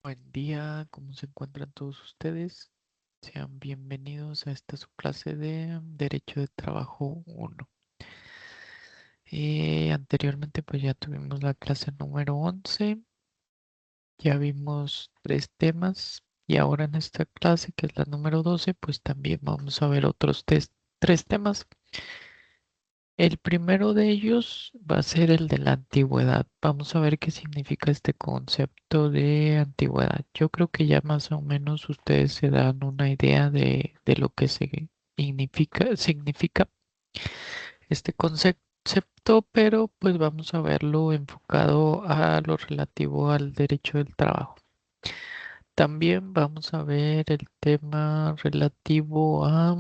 Buen día, ¿cómo se encuentran todos ustedes? Sean bienvenidos a esta su clase de Derecho de Trabajo 1. Anteriormente pues ya tuvimos la clase número 11, ya vimos 3 temas y ahora en esta clase que es la número 12 pues también vamos a ver otros 3 temas. El primero de ellos va a ser el de la antigüedad. Vamos a ver qué significa este concepto de antigüedad. Yo creo que ya más o menos ustedes se dan una idea de lo que significa este concepto, pero pues vamos a verlo enfocado a lo relativo al derecho del trabajo. También vamos a ver el tema relativo a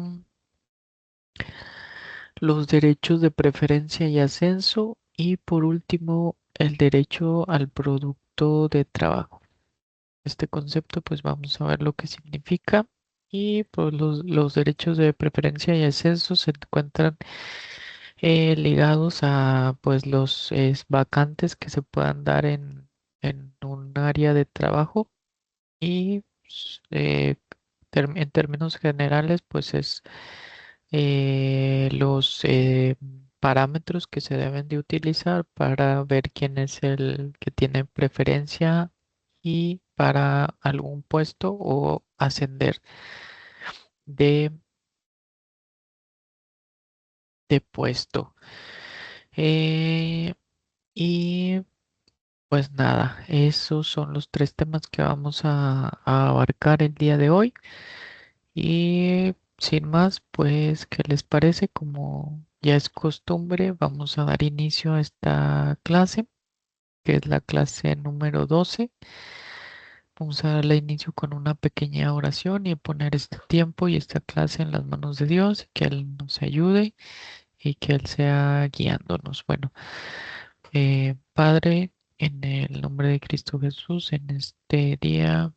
los derechos de preferencia y ascenso y por último el derecho al producto de trabajo. Este concepto pues vamos a ver lo que significa y pues los derechos de preferencia y ascenso se encuentran ligados a pues los vacantes que se puedan dar en un área de trabajo y en términos generales pues es los parámetros que se deben de utilizar para ver quién es el que tiene preferencia y para algún puesto o ascender de, de puesto. Eh, y pues nada, esos son los 3 temas que vamos a abarcar el día de hoy. Y sin más, pues, ¿qué les parece? Como ya es costumbre, vamos a dar inicio a esta clase, que es la clase número 12. Vamos a darle inicio con una pequeña oración y poner este tiempo y esta clase en las manos de Dios, y que Él nos ayude y que Él sea guiándonos. Bueno, Padre, en el nombre de Cristo Jesús, en este día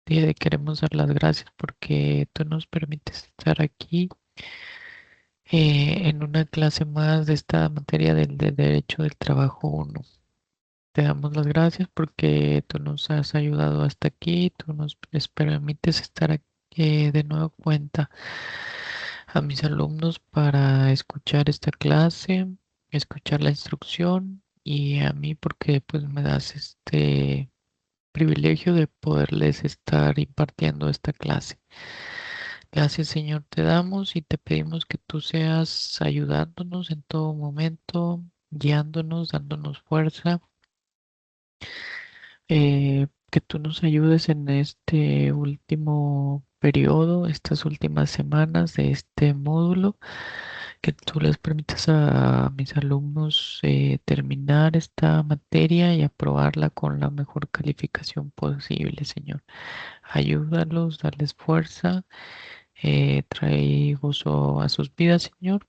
de queremos dar las gracias porque tú nos permites estar aquí en una clase más de esta materia del Derecho del Trabajo 1. Te damos las gracias porque tú nos has ayudado hasta aquí, tú nos permites estar aquí de nueva cuenta a mis alumnos para escuchar esta clase, escuchar la instrucción y a mí porque pues me das este privilegio de poderles estar impartiendo esta clase. Gracias, Señor, te damos y te pedimos que tú seas ayudándonos en todo momento, guiándonos, dándonos fuerza, que tú nos ayudes en este último periodo, estas últimas semanas de este módulo, que tú les permitas a mis alumnos terminar esta materia y aprobarla con la mejor calificación posible, Señor. Ayúdalos, darles fuerza, trae gozo a sus vidas, Señor.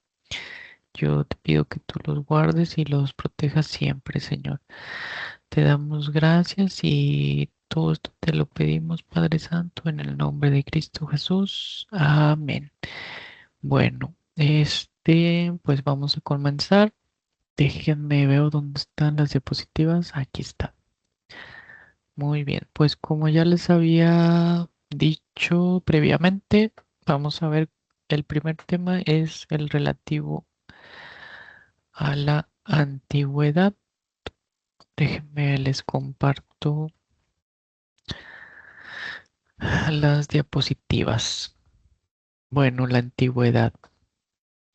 Yo te pido que tú los guardes y los protejas siempre, Señor. Te damos gracias y todo esto te lo pedimos, Padre Santo, en el nombre de Cristo Jesús. Amén. Bueno, pues vamos a comenzar. Déjenme ver dónde están las diapositivas. Aquí está. Muy bien, pues como ya les había dicho previamente, vamos a ver, el primer tema es el relativo a la antigüedad. Déjenme les comparto las diapositivas. Bueno, la antigüedad.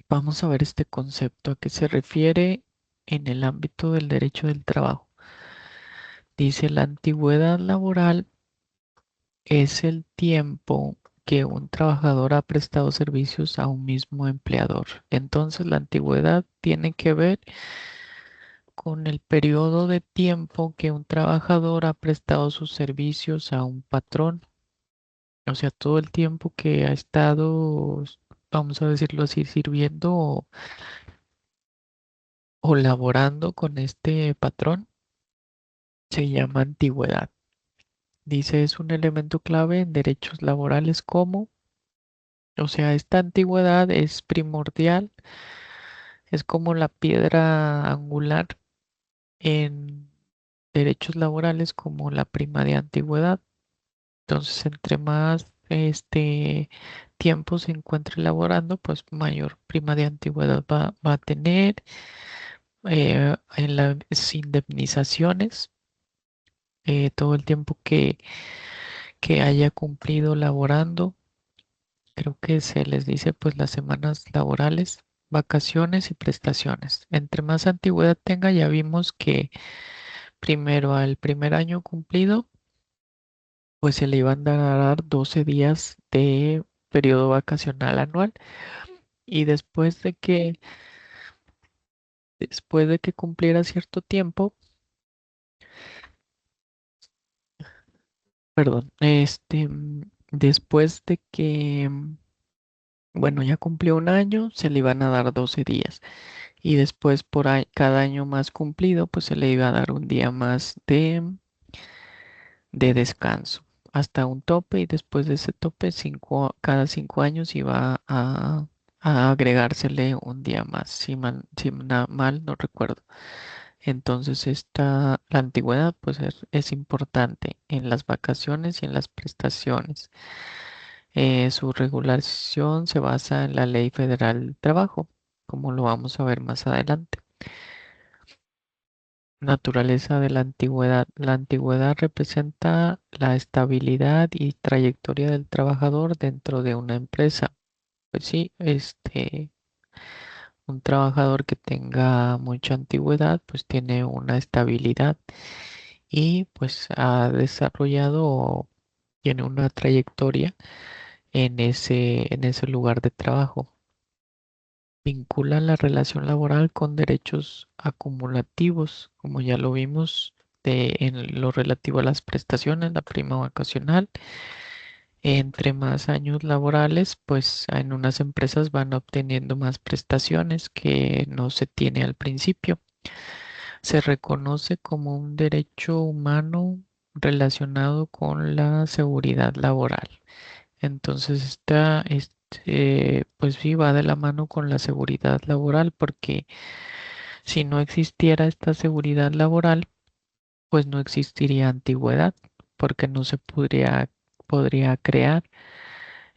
Vamos a ver este concepto a qué se refiere en el ámbito del derecho del trabajo. Dice, la antigüedad laboral es el tiempo que un trabajador ha prestado servicios a un mismo empleador. Entonces, la antigüedad tiene que ver con el periodo de tiempo que un trabajador ha prestado sus servicios a un patrón. O sea, todo el tiempo que ha estado, vamos a decirlo así, sirviendo o laborando con este patrón, se llama antigüedad. Dice, es un elemento clave en derechos laborales como, o sea, esta antigüedad es primordial, es como la piedra angular en, derechos laborales como la prima de antigüedad. Entonces, entre más tiempo se encuentre laborando, pues mayor prima de antigüedad va a tener. En las indemnizaciones, todo el tiempo que haya cumplido laborando, creo que se les dice pues las semanas laborales, vacaciones y prestaciones. Entre más antigüedad tenga, ya vimos que primero al primer año cumplido, pues se le iban a dar 12 días de periodo vacacional anual y después de que cumpliera cierto tiempo, perdón, después de que, bueno, ya cumplió un año, se le iban a dar 12 días y después cada año más cumplido, pues se le iba a dar un día más de descanso hasta un tope y después de ese tope, cada 5 años iba a agregársele un día más, si mal no recuerdo. Entonces, la antigüedad pues es importante en las vacaciones y en las prestaciones. Su regulación se basa en la Ley Federal del Trabajo, como lo vamos a ver más adelante. Naturaleza de la antigüedad. La antigüedad representa la estabilidad y trayectoria del trabajador dentro de una empresa. Pues sí, un trabajador que tenga mucha antigüedad, pues tiene una estabilidad y pues ha desarrollado o tiene una trayectoria en ese lugar de trabajo. Vinculan la relación laboral con derechos acumulativos, como ya lo vimos en lo relativo a las prestaciones, la prima vacacional. Entre más años laborales, pues en unas empresas van obteniendo más prestaciones que no se tiene al principio. Se reconoce como un derecho humano relacionado con la seguridad laboral. Entonces pues sí, va de la mano con la seguridad laboral, porque si no existiera esta seguridad laboral, pues no existiría antigüedad, porque no se podría crear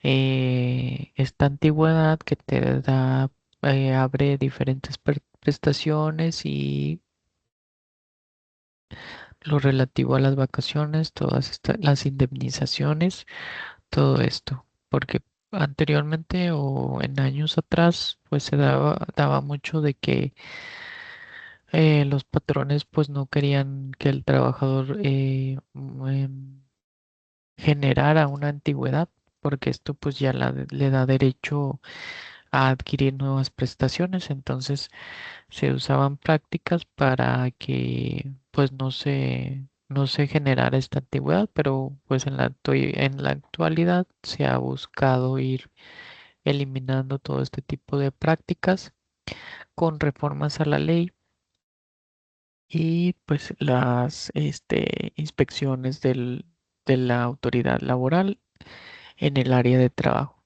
esta antigüedad que te abre diferentes prestaciones y lo relativo a las vacaciones, todas las indemnizaciones, todo esto, porque anteriormente o en años atrás, pues se daba mucho de que los patrones pues no querían que el trabajador generara una antigüedad, porque esto pues ya le da derecho a adquirir nuevas prestaciones, entonces se usaban prácticas para que pues no se generara esta antigüedad, pero pues en la actualidad se ha buscado ir eliminando todo este tipo de prácticas con reformas a la ley y pues las inspecciones de la autoridad laboral en el área de trabajo.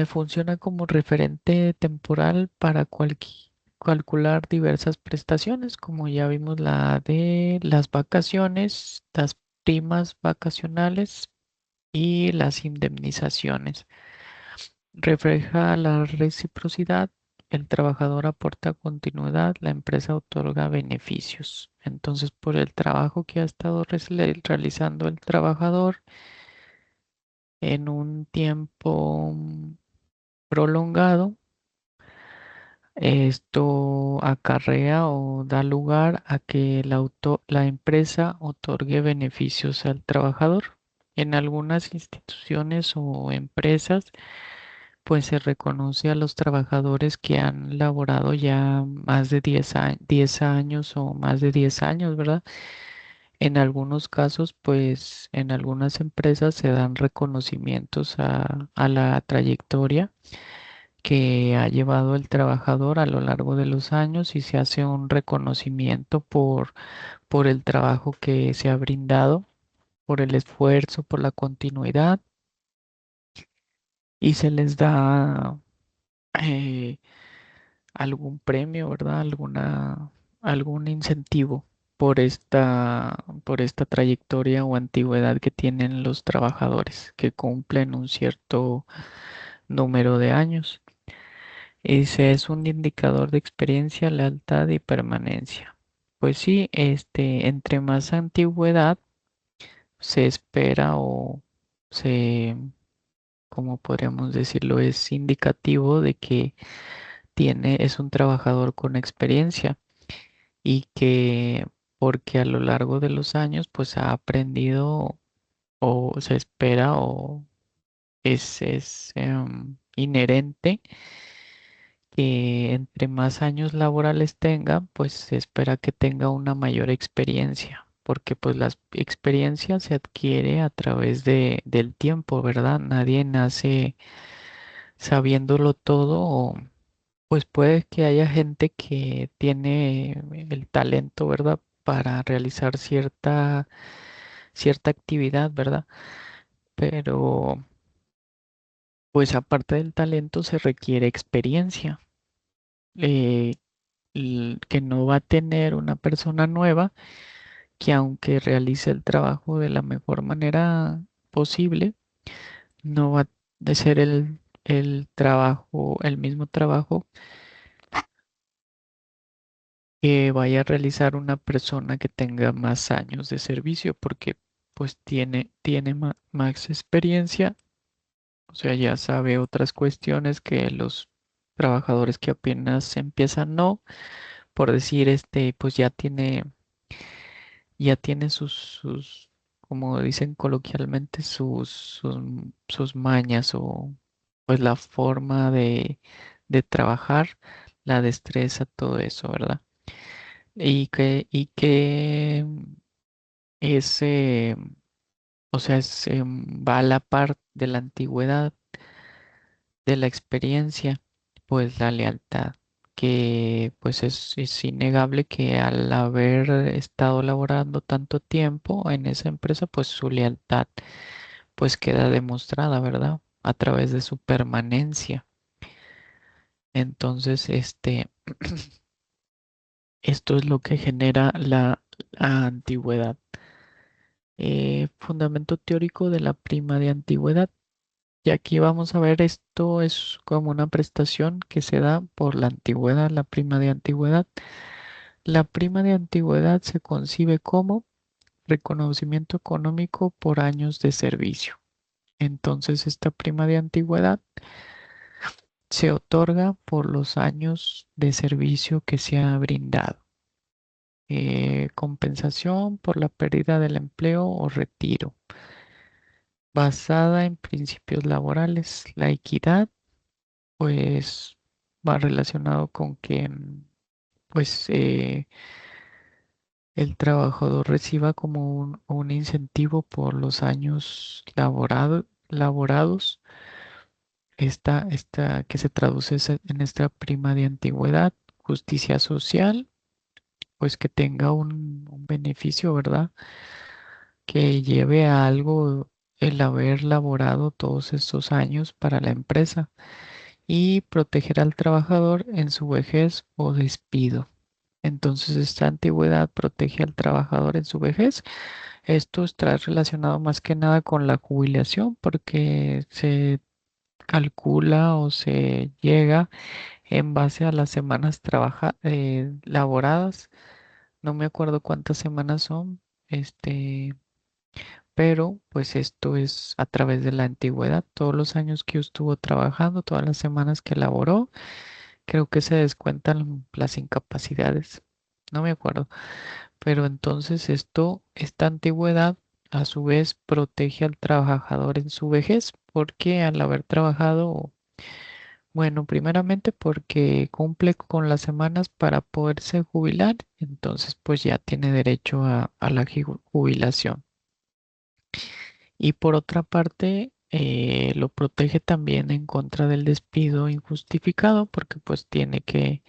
Funciona como referente temporal para calcular diversas prestaciones, como ya vimos la de las vacaciones, las primas vacacionales y las indemnizaciones. Refleja la reciprocidad, el trabajador aporta continuidad, la empresa otorga beneficios. Entonces, por el trabajo que ha estado realizando el trabajador en un tiempo prolongado, esto acarrea o da lugar a que la empresa otorgue beneficios al trabajador. En algunas instituciones o empresas, pues se reconoce a los trabajadores que han laborado ya más de 10 años o más de 10 años, ¿verdad? En algunos casos, pues en algunas empresas se dan reconocimientos a la trayectoria que ha llevado el trabajador a lo largo de los años y se hace un reconocimiento por el trabajo que se ha brindado, por el esfuerzo, por la continuidad y se les da eh, algún premio, ¿verdad? algún incentivo por esta trayectoria o antigüedad que tienen los trabajadores que cumplen un cierto número de años. Ese es un indicador de experiencia, lealtad y permanencia. Pues sí, entre más antigüedad se espera o se, como podríamos decirlo, es indicativo de que es un trabajador con experiencia y que porque a lo largo de los años pues ha aprendido o se espera o es inherente que entre más años laborales tenga, pues se espera que tenga una mayor experiencia, porque pues la experiencia se adquiere a través del tiempo, ¿verdad? Nadie nace sabiéndolo todo, o pues puede que haya gente que tiene el talento, ¿verdad? Para realizar cierta actividad, ¿verdad? Pero pues aparte del talento se requiere experiencia. eh, que no va a tener una persona nueva que aunque realice el trabajo de la mejor manera posible, no va a ser el trabajo, el mismo trabajo que vaya a realizar una persona que tenga más años de servicio, porque pues tiene más experiencia, o sea, ya sabe otras cuestiones que los trabajadores que apenas empiezan no, por decir, pues ya tiene como dicen coloquialmente, sus mañas o pues la forma de trabajar, la destreza, todo eso, ¿verdad? Y que ese, o sea, va a la par de la antigüedad, de la experiencia, pues la lealtad, que pues es innegable que al haber estado laborando tanto tiempo en esa empresa, pues su lealtad pues queda demostrada, ¿verdad? A través de su permanencia. Entonces, esto es lo que genera la antigüedad. Fundamento teórico de la prima de antigüedad. Y aquí vamos a ver, esto es como una prestación que se da por la antigüedad, la prima de antigüedad. La prima de antigüedad se concibe como reconocimiento económico por años de servicio. Entonces, esta prima de antigüedad se otorga por los años de servicio que se ha brindado. Compensación por la pérdida del empleo o retiro. Basada en principios laborales. La equidad, pues, va relacionado con que, pues, el trabajador reciba como un incentivo por los años laborados. Esta que se traduce en esta prima de antigüedad. Justicia social, pues que tenga un beneficio, ¿verdad? Que lleve a algo el haber laborado todos estos años para la empresa y proteger al trabajador en su vejez o despido. Entonces, esta antigüedad protege al trabajador en su vejez. Esto está relacionado más que nada con la jubilación porque se calcula o se llega en base a las semanas laboradas. No me acuerdo cuántas semanas son, pero pues esto es a través de la antigüedad. Todos los años que estuvo trabajando, todas las semanas que laboró, creo que se descuentan las incapacidades. No me acuerdo. Pero entonces esta antigüedad a su vez protege al trabajador en su vejez porque al haber trabajado, bueno, primeramente porque cumple con las semanas para poderse jubilar, entonces pues ya tiene derecho a la jubilación. Y por otra parte, lo protege también en contra del despido injustificado porque pues tiene que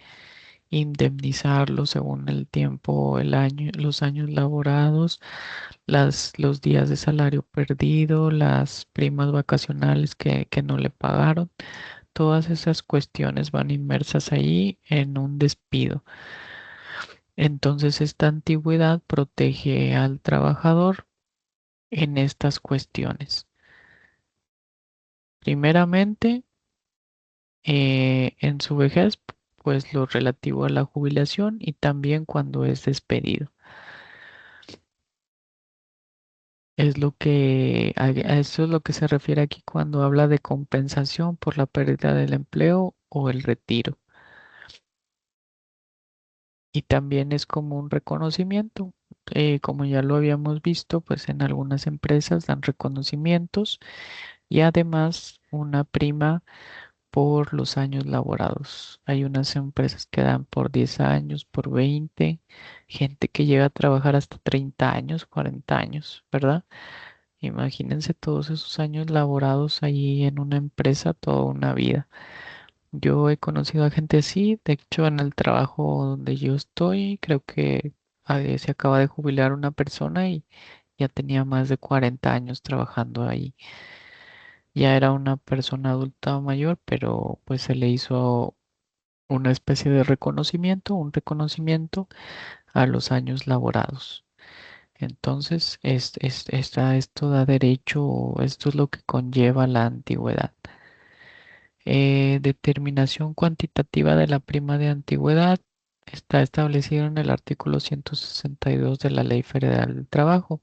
indemnizarlo según el tiempo, el año, los años laborados, los días de salario perdido, las primas vacacionales que no le pagaron. Todas esas cuestiones van inmersas ahí en un despido. Entonces, esta antigüedad protege al trabajador en estas cuestiones. Primeramente, en su vejez, pues lo relativo a la jubilación y también cuando es despedido. Es lo que, a eso es lo que se refiere aquí cuando habla de compensación por la pérdida del empleo o el retiro. Y también es como un reconocimiento. Como ya lo habíamos visto, pues en algunas empresas dan reconocimientos y además una prima por los años laborados. Hay unas empresas que dan por 10 años, por 20, gente que llega a trabajar hasta 30 años, 40 años, ¿verdad? Imagínense todos esos años laborados allí en una empresa, toda una vida. Yo he conocido a gente así, de hecho en el trabajo donde yo estoy, creo que se acaba de jubilar una persona y ya tenía más de 40 años trabajando ahí. Ya era una persona adulta mayor, pero pues se le hizo una especie de reconocimiento, un reconocimiento a los años laborados. Entonces, esto da derecho, esto es lo que conlleva la antigüedad. Determinación cuantitativa de la prima de antigüedad está establecido en el artículo 162 de la Ley Federal del Trabajo.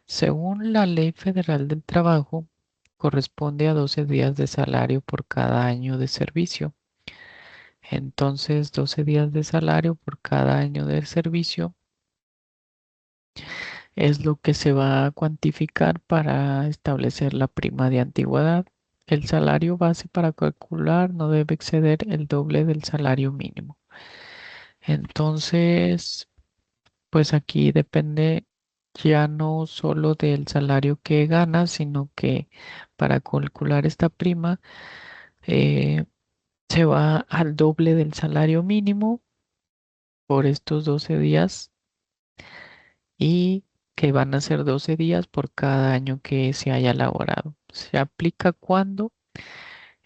Según la Ley Federal del Trabajo, corresponde a 12 días de salario por cada año de servicio. Entonces, 12 días de salario por cada año de servicio es lo que se va a cuantificar para establecer la prima de antigüedad. El salario base para calcular no debe exceder el doble del salario mínimo. Entonces, pues aquí depende ya no solo del salario que ganas, sino que para calcular esta prima eh, se va al doble del salario mínimo por estos 12 días y que van a ser 12 días por cada año que se haya laborado. Se aplica cuando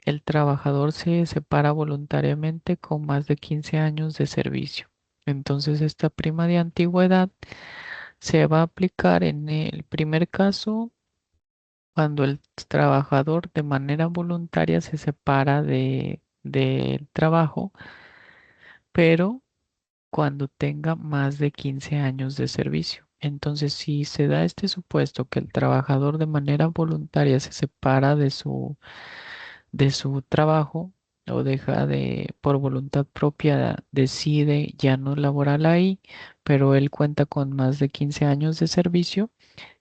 el trabajador se separa voluntariamente con más de 15 años de servicio. Entonces, esta prima de antigüedad se va a aplicar en el primer caso cuando el trabajador de manera voluntaria se separa del trabajo, pero cuando tenga más de 15 años de servicio. Entonces, si se da este supuesto que el trabajador de manera voluntaria se separa de su trabajo o deja por voluntad propia, decide ya no laborar ahí, pero él cuenta con más de 15 años de servicio,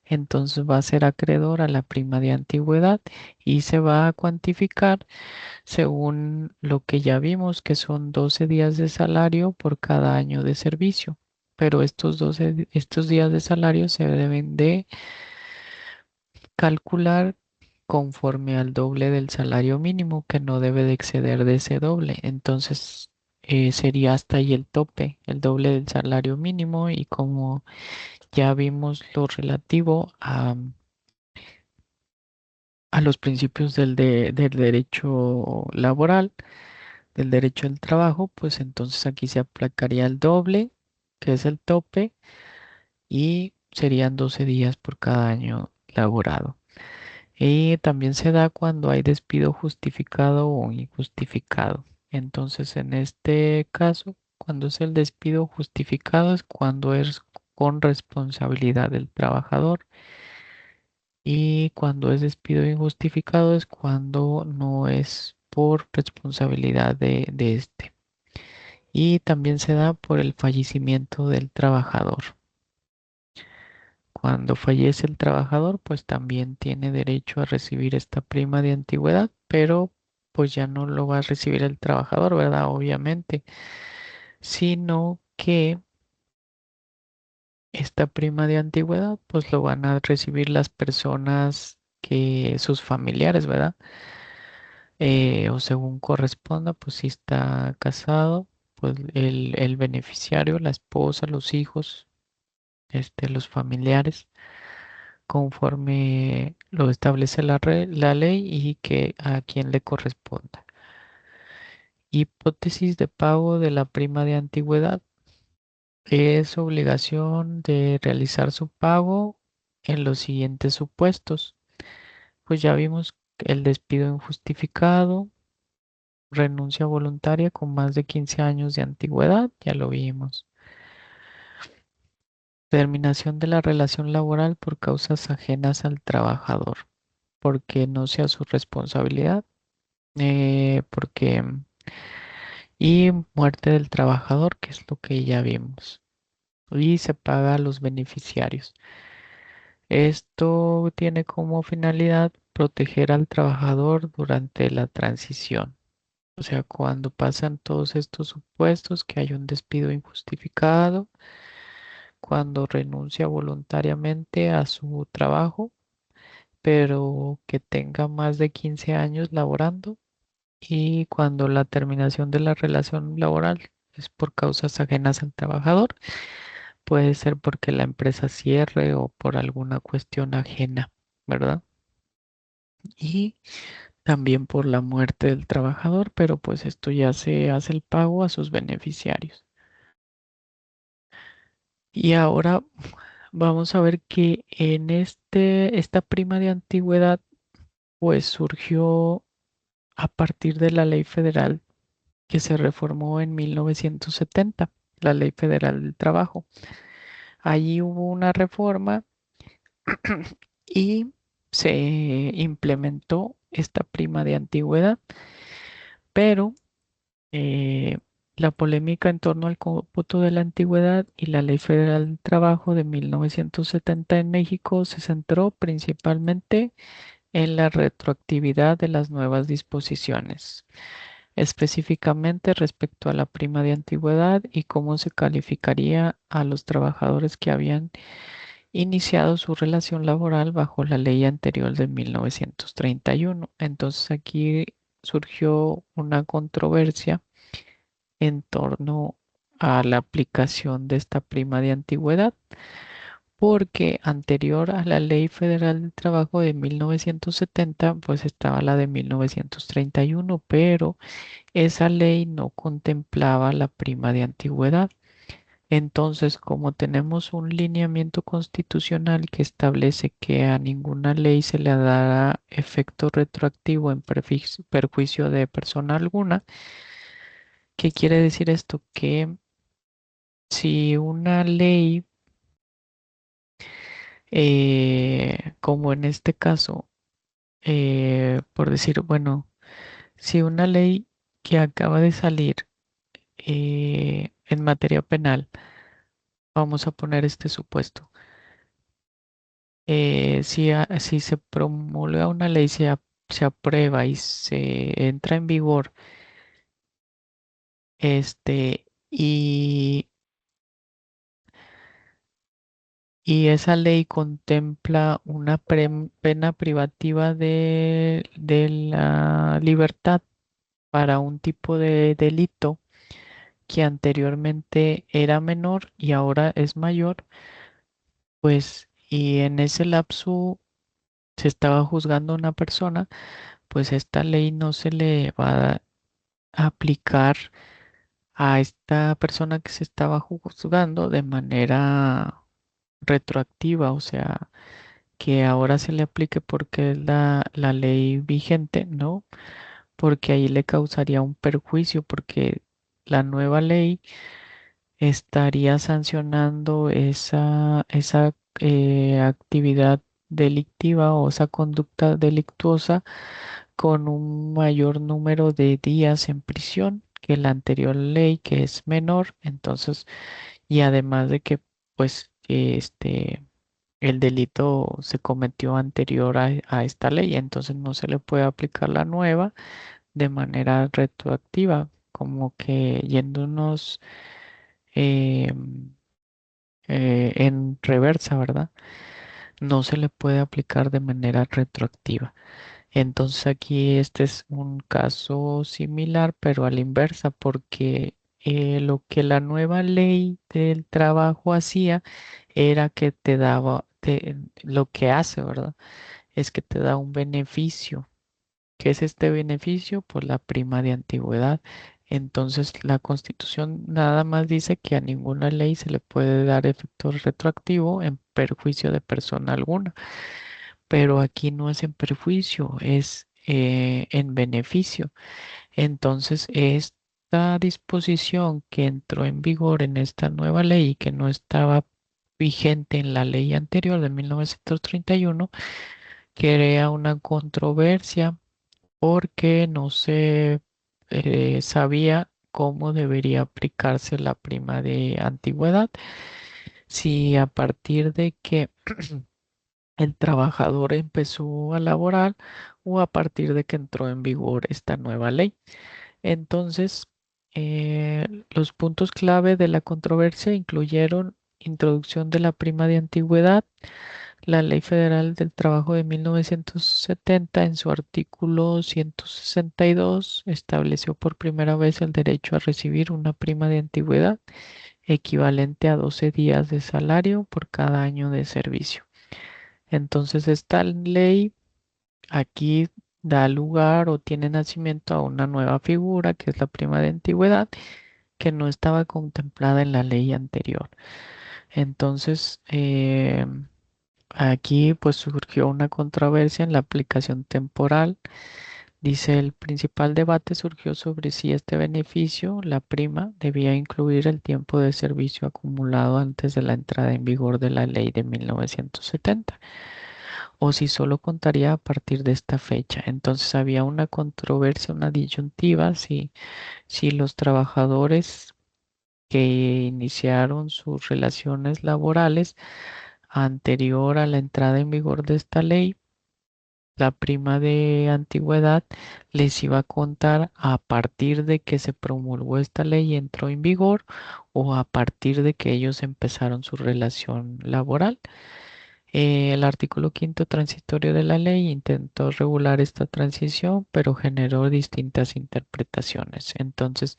entonces va a ser acreedor a la prima de antigüedad y se va a cuantificar según lo que ya vimos, que son 12 días de salario por cada año de servicio. Pero estos días de salario se deben de calcular conforme al doble del salario mínimo, que no debe de exceder de ese doble. Entonces, sería hasta ahí el tope, el doble del salario mínimo. Y como ya vimos lo relativo a los principios del derecho laboral, del derecho al trabajo, pues entonces aquí se aplicaría el doble, que es el tope, y serían 12 días por cada año laborado. Y también se da cuando hay despido justificado o injustificado. Entonces, en este caso, cuando es el despido justificado es cuando es con responsabilidad del trabajador, y cuando es despido injustificado es cuando no es por responsabilidad de este. Y también se da por el fallecimiento del trabajador. Cuando fallece el trabajador, pues también tiene derecho a recibir esta prima de antigüedad, pero pues ya no lo va a recibir el trabajador, ¿verdad? Obviamente, sino que esta prima de antigüedad, pues lo van a recibir las personas que sus familiares, ¿verdad? O según corresponda, pues si está casado, pues el beneficiario, la esposa, los hijos, los familiares, conforme lo establece la ley y que a quien le corresponda. Hipótesis de pago de la prima de antigüedad. Es obligación de realizar su pago en los siguientes supuestos. Pues ya vimos el despido injustificado, renuncia voluntaria con más de 15 años de antigüedad, ya lo vimos. Terminación de la relación laboral por causas ajenas al trabajador, porque no sea su responsabilidad, porque y muerte del trabajador, que es lo que ya vimos. Y se paga a los beneficiarios. Esto tiene como finalidad proteger al trabajador durante la transición. O sea, cuando pasan todos estos supuestos, que hay un despido injustificado, cuando renuncia voluntariamente a su trabajo, pero que tenga más de 15 años laborando, y cuando la terminación de la relación laboral es por causas ajenas al trabajador, puede ser porque la empresa cierre o por alguna cuestión ajena, ¿verdad? Y también por la muerte del trabajador, pero pues esto ya se hace el pago a sus beneficiarios. Y ahora vamos a ver que en esta prima de antigüedad, pues surgió a partir de la Ley Federal que se reformó en 1970, la Ley Federal del Trabajo. Allí hubo una reforma y se implementó esta prima de antigüedad, pero eh, la polémica en torno al cómputo de la antigüedad y la Ley Federal del Trabajo de 1970 en México se centró principalmente en la retroactividad de las nuevas disposiciones, específicamente respecto a la prima de antigüedad y cómo se calificaría a los trabajadores que habían iniciado su relación laboral bajo la ley anterior de 1931. Entonces aquí surgió una controversia en torno a la aplicación de esta prima de antigüedad, porque anterior a la Ley Federal del Trabajo de 1970, pues estaba la de 1931, pero esa ley no contemplaba la prima de antigüedad. Entonces, como tenemos un lineamiento constitucional que establece que a ninguna ley se le dará efecto retroactivo en perjuicio de persona alguna, ¿qué quiere decir esto? Que si una ley, como en este caso, por decir, bueno, si una ley que acaba de salir en materia penal, vamos a poner este supuesto, si se promulga una ley, se aprueba y se entra en vigor, y esa ley contempla una pena privativa de la libertad para un tipo de delito que anteriormente era menor y ahora es mayor, pues, y en ese lapso se estaba juzgando a una persona, pues esta ley no se le va a aplicar a esta persona que se estaba juzgando de manera retroactiva, o sea, que ahora se le aplique porque es la ley vigente, ¿no? Porque ahí le causaría un perjuicio, porque la nueva ley estaría sancionando esa actividad delictiva o esa conducta delictuosa con un mayor número de días en prisión que la anterior ley, que es menor. Entonces, y además de que, pues, el delito se cometió anterior a esta ley, entonces no se le puede aplicar la nueva de manera retroactiva, como que yéndonos eh, en reversa, ¿verdad? No se le puede aplicar de manera retroactiva. Entonces aquí este es un caso similar, pero a la inversa, porque lo que la nueva ley del trabajo hacía era que te daba, lo que hace, ¿verdad? Es que te da un beneficio. ¿Qué es este beneficio? Pues la prima de antigüedad. Entonces, la Constitución nada más dice que a ninguna ley se le puede dar efecto retroactivo en perjuicio de persona alguna, pero aquí no es en perjuicio, es en beneficio. Entonces, esta disposición que entró en vigor en esta nueva ley y que no estaba vigente en la ley anterior de 1931, crea una controversia porque no se sabía cómo debería aplicarse la prima de antigüedad, si a partir de que el trabajador empezó a laborar o a partir de que entró en vigor esta nueva ley. Entonces, los puntos clave de la controversia incluyeron introducción de la prima de antigüedad. La Ley Federal del Trabajo de 1970, en su artículo 162, estableció por primera vez el derecho a recibir una prima de antigüedad equivalente a 12 días de salario por cada año de servicio. Entonces, esta ley aquí da lugar o tiene nacimiento a una nueva figura, que es la prima de antigüedad, que no estaba contemplada en la ley anterior. Entonces, aquí pues surgió una controversia en la aplicación temporal. Dice, el principal debate surgió sobre si este beneficio, la prima, debía incluir el tiempo de servicio acumulado antes de la entrada en vigor de la ley de 1970 o si solo contaría a partir de esta fecha. Entonces había una controversia, una disyuntiva, si los trabajadores que iniciaron sus relaciones laborales anterior a la entrada en vigor de esta ley, la prima de antigüedad les iba a contar a partir de que se promulgó esta ley y entró en vigor o a partir de que ellos empezaron su relación laboral. El artículo quinto transitorio de la ley intentó regular esta transición, pero generó distintas interpretaciones. Entonces,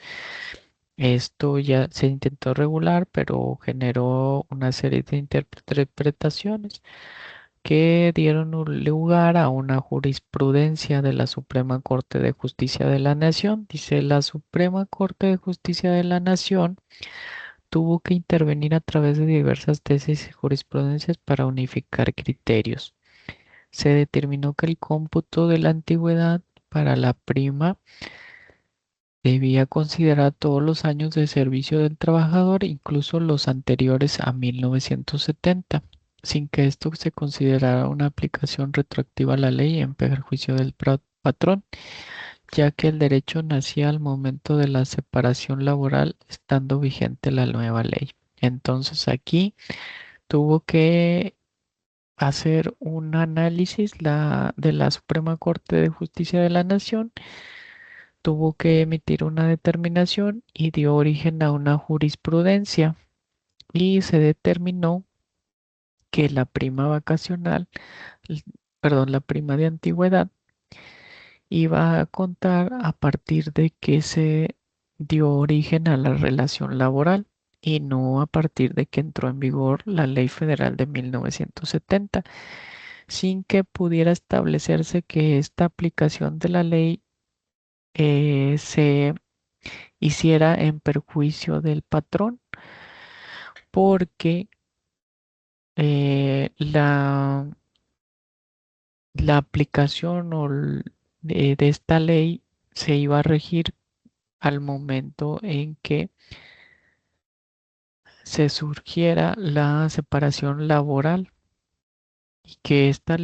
esto ya se intentó regular, pero generó una serie de interpretaciones que dieron lugar a una jurisprudencia de la Suprema Corte de Justicia de la Nación. Dice, la Suprema Corte de Justicia de la Nación tuvo que intervenir a través de diversas tesis y jurisprudencias para unificar criterios. Se determinó que el cómputo de la antigüedad para la prima debía considerar todos los años de servicio del trabajador, incluso los anteriores a 1970, sin que esto se considerara una aplicación retroactiva a la ley en perjuicio del patrón, ya que el derecho nacía al momento de la separación laboral, estando vigente la nueva ley. Entonces aquí tuvo que hacer un análisis de la Suprema Corte de Justicia de la Nación, tuvo que emitir una determinación y dio origen a una jurisprudencia y se determinó que la prima vacacional, l- perdón, la prima de antigüedad iba a contar a partir de que se dio origen a la relación laboral y no a partir de que entró en vigor la Ley Federal de 1970, sin que pudiera establecerse que esta aplicación de la ley se hiciera en perjuicio del patrón, porque la aplicación de esta ley se iba a regir al momento en que se surgiera la separación laboral y que esta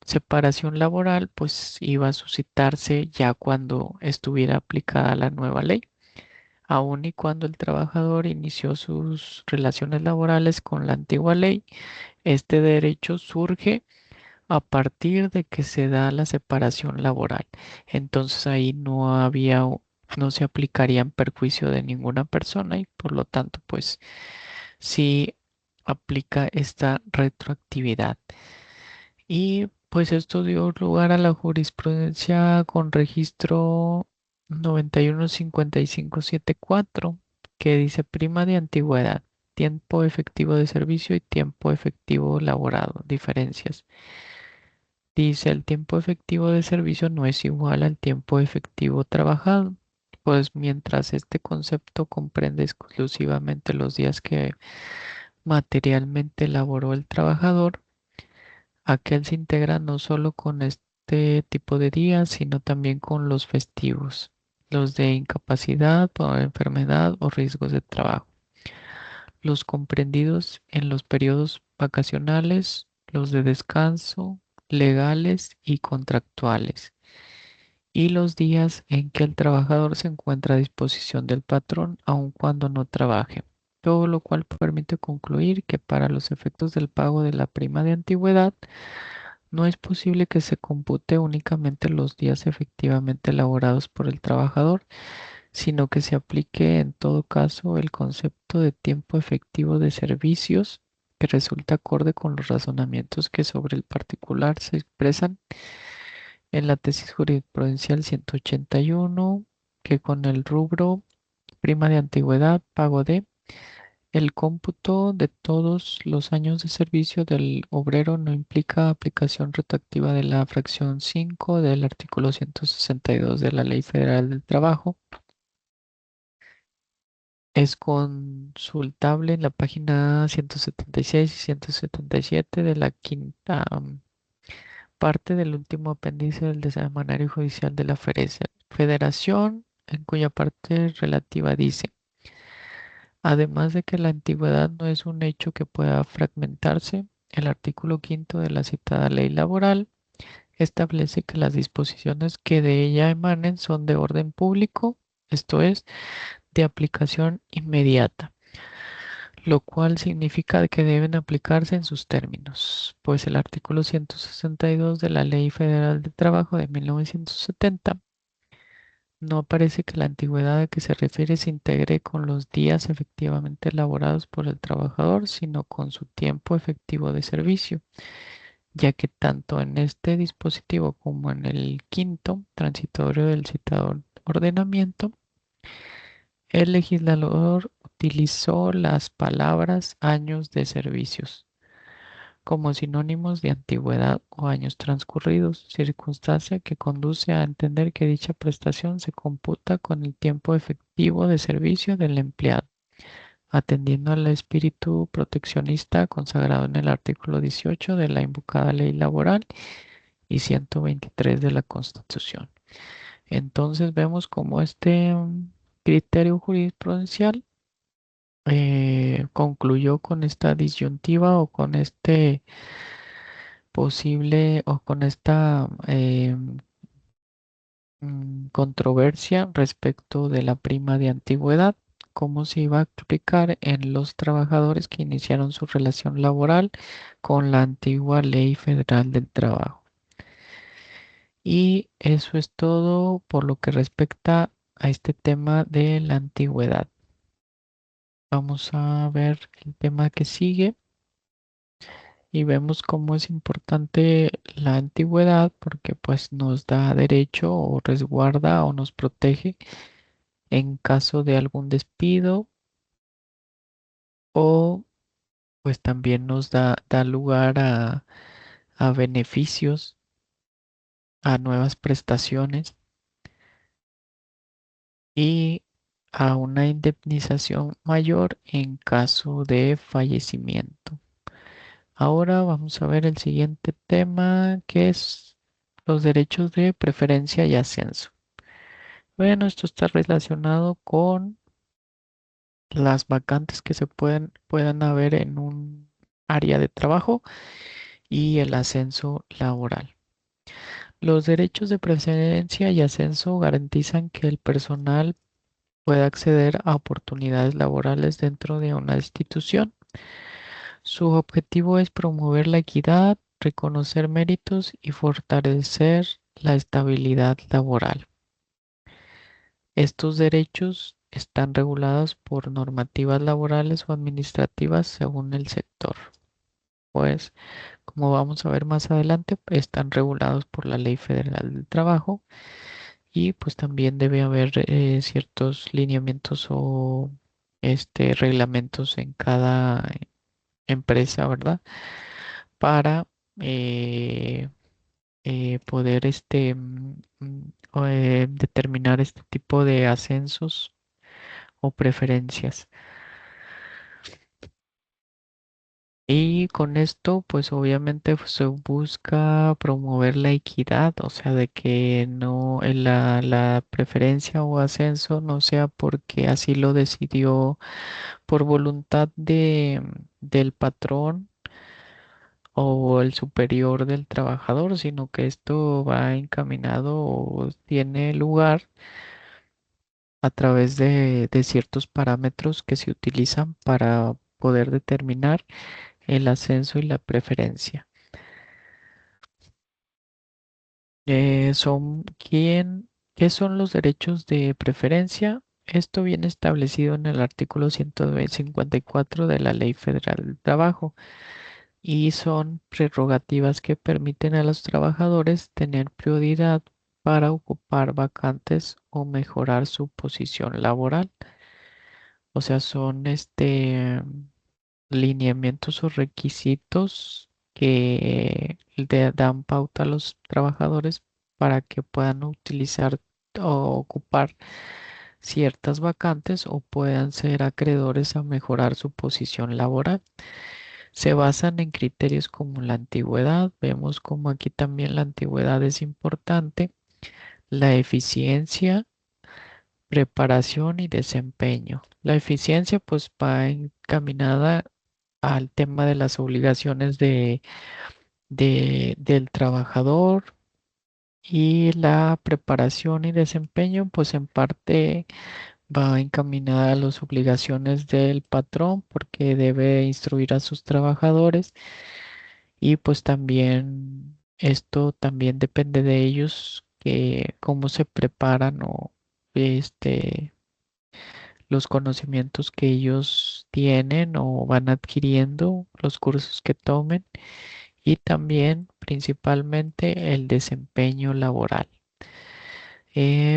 separación laboral pues iba a suscitarse ya cuando estuviera aplicada la nueva ley, aun y cuando el trabajador inició sus relaciones laborales con la antigua ley. Este derecho surge a partir de que se da la separación laboral. Entonces ahí no se aplicaría en perjuicio de ninguna persona y por lo tanto, pues sí aplica esta retroactividad. Y pues esto dio lugar a la jurisprudencia con registro 915574, que dice prima de antigüedad, tiempo efectivo de servicio y tiempo efectivo laborado, diferencias. Dice, el tiempo efectivo de servicio no es igual al tiempo efectivo trabajado. Pues mientras este concepto comprende exclusivamente los días que materialmente elaboró el trabajador, aquel se integra no solo con este tipo de días, sino también con los festivos, los de incapacidad por enfermedad o riesgos de trabajo, los comprendidos en los periodos vacacionales, los de descanso, legales y contractuales, y los días en que el trabajador se encuentra a disposición del patrón aun cuando no trabaje. Todo lo cual permite concluir que para los efectos del pago de la prima de antigüedad, no es posible que se compute únicamente los días efectivamente elaborados por el trabajador, sino que se aplique en todo caso el concepto de tiempo efectivo de servicios que resulta acorde con los razonamientos que sobre el particular se expresan en la tesis jurisprudencial 181, que con el rubro prima de antigüedad, pago de el cómputo de todos los años de servicio del obrero no implica aplicación retroactiva de la fracción 5 del artículo 162 de la Ley Federal del Trabajo. Es consultable en la página 176 y 177 de la quinta parte del último apéndice del semanario judicial de la Federación, en cuya parte relativa dice: además de que la antigüedad no es un hecho que pueda fragmentarse, el artículo quinto de la citada ley laboral establece que las disposiciones que de ella emanen son de orden público, esto es, de aplicación inmediata, lo cual significa que deben aplicarse en sus términos, pues el artículo 162 de la Ley Federal de Trabajo de 1970 no parece que la antigüedad a que se refiere se integre con los días efectivamente elaborados por el trabajador, sino con su tiempo efectivo de servicio, ya que tanto en este dispositivo como en el quinto transitorio del citado ordenamiento, el legislador utilizó las palabras años de servicios como sinónimos de antigüedad o años transcurridos, circunstancia que conduce a entender que dicha prestación se computa con el tiempo efectivo de servicio del empleado, atendiendo al espíritu proteccionista consagrado en el artículo 18 de la invocada ley laboral y 123 de la Constitución. Entonces vemos cómo este criterio jurisprudencial concluyó con esta disyuntiva o con este posible o con esta controversia respecto de la prima de antigüedad, cómo se iba a aplicar en los trabajadores que iniciaron su relación laboral con la antigua Ley Federal del Trabajo. Y eso es todo por lo que respecta a este tema de la antigüedad. Vamos a ver el tema que sigue y vemos cómo es importante la antigüedad porque pues nos da derecho o resguarda o nos protege en caso de algún despido o pues también nos da lugar a beneficios, a nuevas prestaciones y a una indemnización mayor en caso de fallecimiento. Ahora vamos a ver el siguiente tema, que es los derechos de preferencia y ascenso. Bueno, esto está relacionado con las vacantes que puedan haber en un área de trabajo y el ascenso laboral. Los derechos de preferencia y ascenso garantizan que el personal pueda acceder a oportunidades laborales dentro de una institución. Su objetivo es promover la equidad, reconocer méritos y fortalecer la estabilidad laboral. Estos derechos están regulados por normativas laborales o administrativas según el sector. Pues, como vamos a ver más adelante, están regulados por la Ley Federal del Trabajo y pues también debe haber ciertos lineamientos o reglamentos en cada empresa, ¿verdad? Para poder determinar este tipo de ascensos o preferencias. Y con esto, pues obviamente pues, se busca promover la equidad, o sea, de que no la preferencia o ascenso no sea porque así lo decidió por voluntad del patrón o el superior del trabajador, sino que esto va encaminado o tiene lugar a través de ciertos parámetros que se utilizan para poder determinar el ascenso y la preferencia. ¿Qué son los derechos de preferencia? Esto viene establecido en el artículo 154 de la Ley Federal del Trabajo y son prerrogativas que permiten a los trabajadores tener prioridad para ocupar vacantes o mejorar su posición laboral. O sea, son lineamientos o requisitos que le dan pauta a los trabajadores para que puedan utilizar o ocupar ciertas vacantes o puedan ser acreedores a mejorar su posición laboral. Se basan en criterios como la antigüedad, vemos como aquí también la antigüedad es importante, la eficiencia, preparación y desempeño. La eficiencia pues va encaminada al tema de las obligaciones del trabajador y la preparación y desempeño pues en parte va encaminada a las obligaciones del patrón porque debe instruir a sus trabajadores y pues también esto también depende de ellos que cómo se preparan o este los conocimientos que ellos tienen o van adquiriendo, los cursos que tomen y también principalmente el desempeño laboral.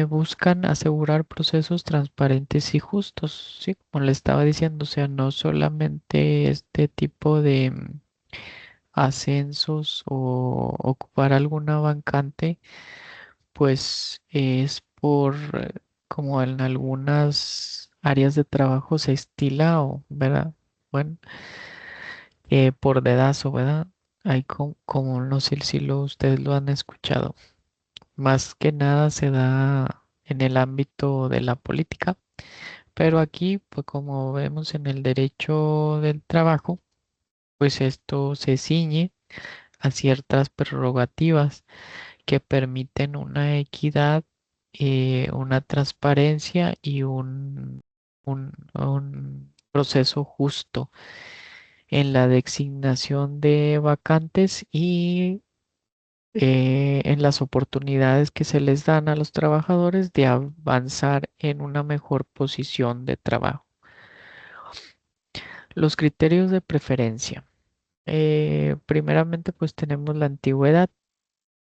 Buscan asegurar procesos transparentes y justos, sí, como le estaba diciendo, o sea, no solamente este tipo de ascensos o ocupar alguna vacante, pues es por, como en algunas áreas de trabajo se estila o, ¿verdad? Bueno, por dedazo, ¿verdad? Hay como, no sé si ustedes lo han escuchado. Más que nada se da en el ámbito de la política, pero aquí, pues como vemos en el derecho del trabajo, pues esto se ciñe a ciertas prerrogativas que permiten una equidad, una transparencia y un proceso justo en la designación de vacantes y en las oportunidades que se les dan a los trabajadores de avanzar en una mejor posición de trabajo. Los criterios de preferencia. Primeramente, pues tenemos la antigüedad.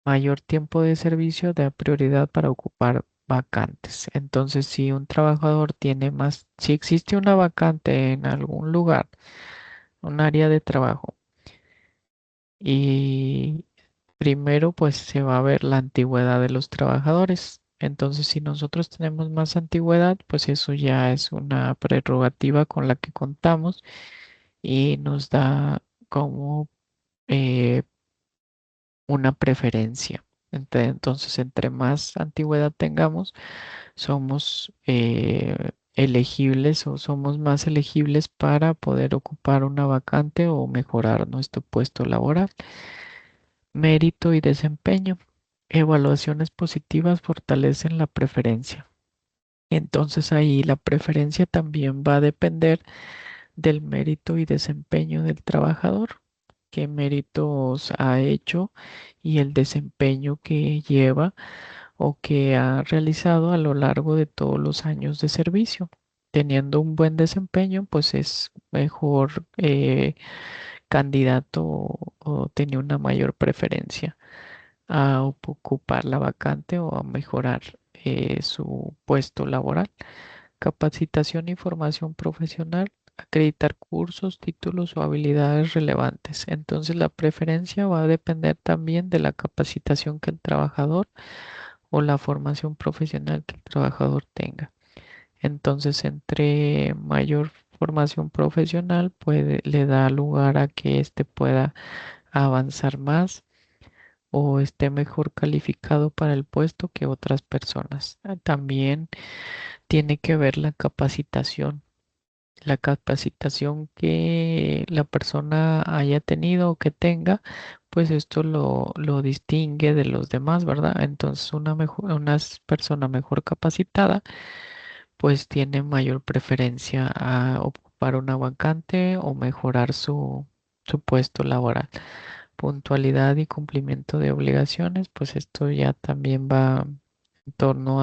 Mayor tiempo de servicio da prioridad para ocupar vacantes. Entonces, si un trabajador tiene más, si existe una vacante en algún lugar, un área de trabajo, y primero pues se va a ver la antigüedad de los trabajadores. Entonces, si nosotros tenemos más antigüedad, pues eso ya es una prerrogativa con la que contamos y nos da como eh, una preferencia. Entonces, entre más antigüedad tengamos, somos elegibles o somos más elegibles para poder ocupar una vacante o mejorar nuestro puesto laboral. Mérito y desempeño. Evaluaciones positivas fortalecen la preferencia. Entonces ahí la preferencia también va a depender del mérito y desempeño del trabajador, qué méritos ha hecho y el desempeño que lleva o que ha realizado a lo largo de todos los años de servicio. Teniendo un buen desempeño, pues es mejor candidato o tiene una mayor preferencia a ocupar la vacante o a mejorar su puesto laboral. Capacitación y formación profesional, acreditar cursos, títulos o habilidades relevantes. Entonces la preferencia va a depender también de la capacitación que el trabajador o la formación profesional que el trabajador tenga. Entonces, entre mayor formación profesional, le da lugar a que éste pueda avanzar más o esté mejor calificado para el puesto que otras personas. También tiene que ver la capacitación. La capacitación que la persona haya tenido o que tenga, pues esto lo distingue de los demás, ¿verdad? Entonces, una persona mejor capacitada pues tiene mayor preferencia a ocupar una vacante o mejorar su puesto laboral. Puntualidad y cumplimiento de obligaciones, pues esto ya también va en torno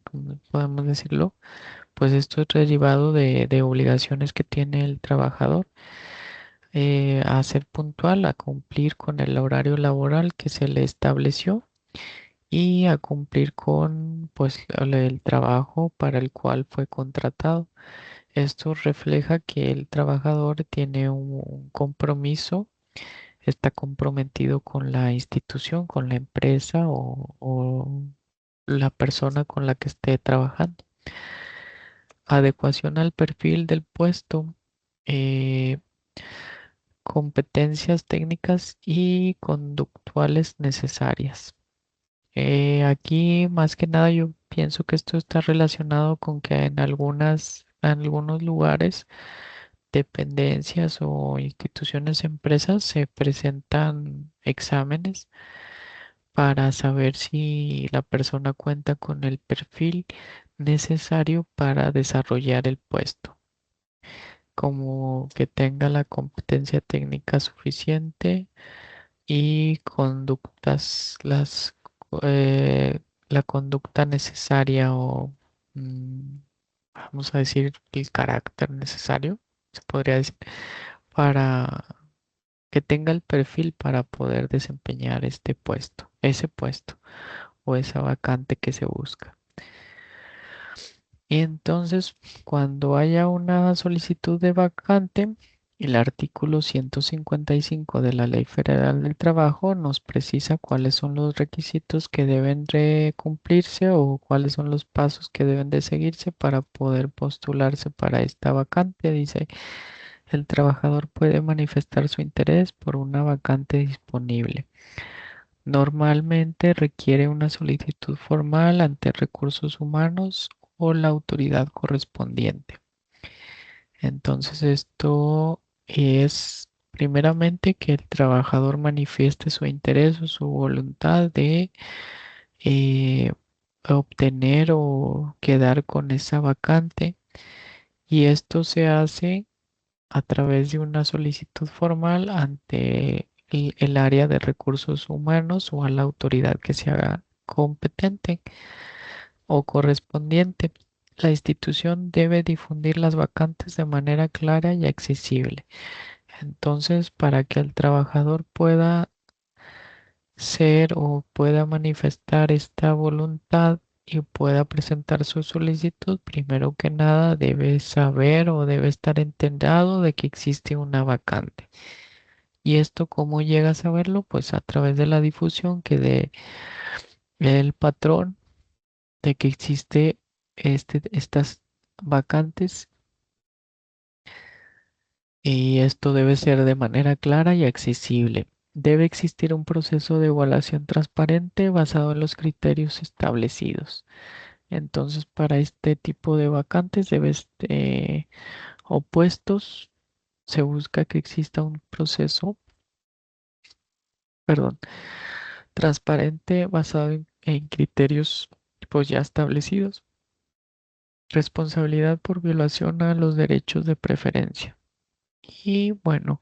¿cómo podemos decirlo? Pues esto es derivado de obligaciones que tiene el trabajador, a ser puntual, a cumplir con el horario laboral que se le estableció y a cumplir con pues el trabajo para el cual fue contratado. Esto refleja que el trabajador tiene un compromiso, está comprometido con la institución, con la empresa o la persona con la que esté trabajando. Adecuación al perfil del puesto, eh, competencias técnicas y conductuales necesarias. Aquí más que nada yo pienso que esto está relacionado con que en algunos lugares, dependencias o instituciones, empresas se presentan exámenes para saber si la persona cuenta con el perfil necesario para desarrollar el puesto, como que tenga la competencia técnica suficiente y eh, la conducta necesaria o, mm, vamos a decir, el carácter necesario, se podría decir, para que tenga el perfil para poder desempeñar este puesto, ese puesto o esa vacante que se busca. Y entonces, cuando haya una solicitud de vacante, el artículo 155 de la Ley Federal del Trabajo nos precisa cuáles son los requisitos que deben de cumplirse o cuáles son los pasos que deben de seguirse para poder postularse para esta vacante. Dice, el trabajador puede manifestar su interés por una vacante disponible. Normalmente requiere una solicitud formal ante recursos humanos o la autoridad correspondiente. Entonces esto es primeramente que el trabajador manifieste su interés o su voluntad de eh, obtener o quedar con esa vacante, y esto se hace a través de una solicitud formal ante el área de recursos humanos o a la autoridad que se haga competente o correspondiente. La institución debe difundir las vacantes de manera clara y accesible. Entonces, para que el trabajador pueda ser o pueda manifestar esta voluntad y pueda presentar su solicitud, primero que nada debe saber o debe estar enterado de que existe una vacante. ¿Y esto cómo llega a saberlo? Pues a través de la difusión que dé el patrón de que existe estas vacantes, y esto debe ser de manera clara y accesible. Debe existir un proceso de evaluación transparente basado en los criterios establecidos. Entonces, para este tipo de vacantes o puestos, se busca que exista un proceso, perdón, transparente basado en criterios pues ya establecidos. Responsabilidad por violación a los derechos de preferencia. Y bueno,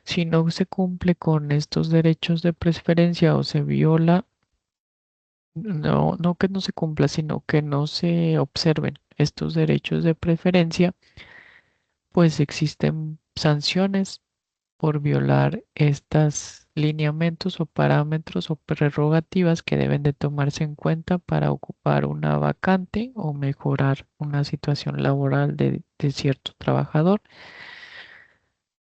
si no se cumple con estos derechos de preferencia o se viola, no que no se cumpla, sino que no se observen estos derechos de preferencia, pues existen sanciones por violar estos lineamientos o parámetros o prerrogativas que deben de tomarse en cuenta para ocupar una vacante o mejorar una situación laboral de cierto trabajador.